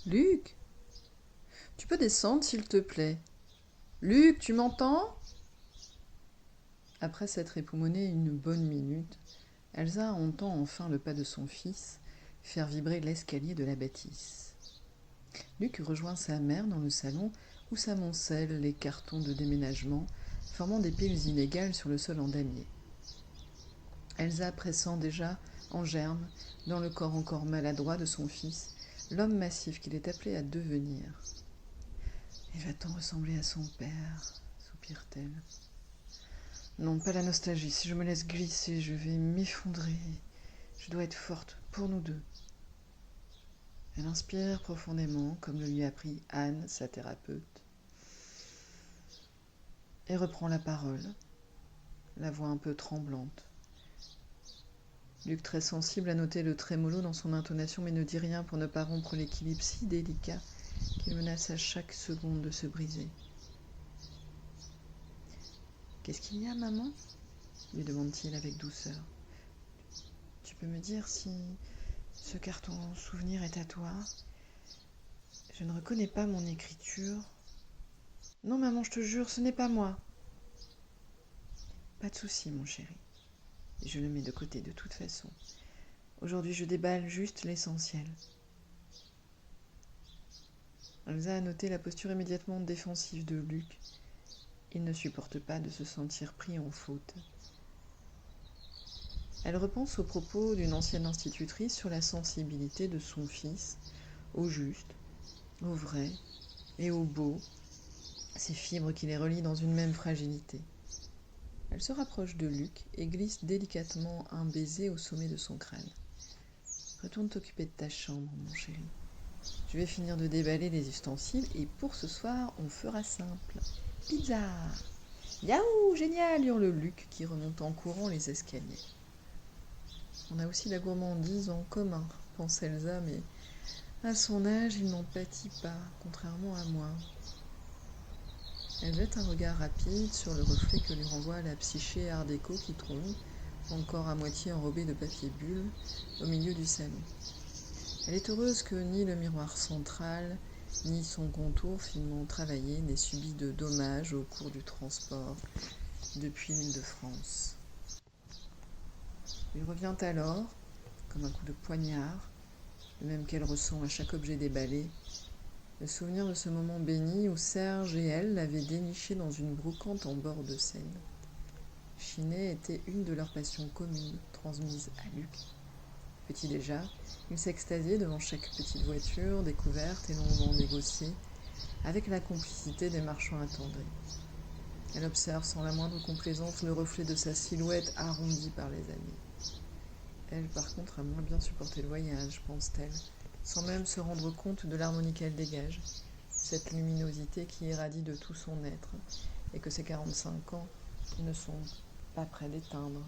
Luc, tu peux descendre s'il te plaît? Luc, tu m'entends? Après s'être époumonée une bonne minute, Elsa entend enfin le pas de son fils faire vibrer l'escalier de la bâtisse. Luc rejoint sa mère dans le salon où s'amoncellent les cartons de déménagement, formant des piles inégales sur le sol en damier. Elsa pressent déjà, en germe, dans le corps encore maladroit de son fils, l'homme massif qu'il est appelé à devenir. Il va tant ressembler à son père, soupire-t-elle. Non, pas la nostalgie. Si je me laisse glisser, je vais m'effondrer. Je dois être forte pour nous deux. Elle inspire profondément, comme le lui a appris Anne, sa thérapeute, et reprend la parole, la voix un peu tremblante. Luc, très sensible, a noté le trémolo dans son intonation, mais ne dit rien pour ne pas rompre l'équilibre si délicat qu'il menace à chaque seconde de se briser. « Qu'est-ce qu'il y a, maman ?» lui demande-t-il avec douceur. « Tu peux me dire si ce carton souvenir est à toi ? Je ne reconnais pas mon écriture. » « Non, maman, je te jure, ce n'est pas moi. » »« Pas de souci, mon chéri. Et je le mets de côté de toute façon. Aujourd'hui, je déballe juste l'essentiel. » Elsa a noté la posture immédiatement défensive de Luc. Il ne supporte pas de se sentir pris en faute. Elle repense aux propos d'une ancienne institutrice sur la sensibilité de son fils, au juste, au vrai et au beau, ces fibres qui les relient dans une même fragilité. Elle se rapproche de Luc et glisse délicatement un baiser au sommet de son crâne. « Retourne t'occuper de ta chambre, mon chéri. Je vais finir de déballer les ustensiles et pour ce soir, on fera simple. Pizza !» « Yahoo, génial !» hurle Luc qui remonte en courant les escaliers. On a aussi la gourmandise en commun, pense Elsa, mais à son âge, il n'en pâtit pas, contrairement à moi. Elle jette un regard rapide sur le reflet que lui renvoie la psyché art déco qui trône, encore à moitié enrobée de papier bulle, au milieu du salon. Elle est heureuse que ni le miroir central, ni son contour finement travaillé n'aient subi de dommages au cours du transport depuis l'Île-de-France. Il revient alors, comme un coup de poignard, le même qu'elle ressent à chaque objet déballé, le souvenir de ce moment béni où Serge et elle l'avaient déniché dans une brocante en bord de Seine. Chiner était une de leurs passions communes, transmises à Luc. Petit déjà, il s'extasiait devant chaque petite voiture découverte et longuement négociée, avec la complicité des marchands attendris. Elle observe sans la moindre complaisance le reflet de sa silhouette arrondie par les années. Elle, par contre, a moins bien supporté le voyage, pense-t-elle, sans même se rendre compte de l'harmonie qu'elle dégage, cette luminosité qui irradie de tout son être, et que ses 45 ans ne sont pas près d'éteindre.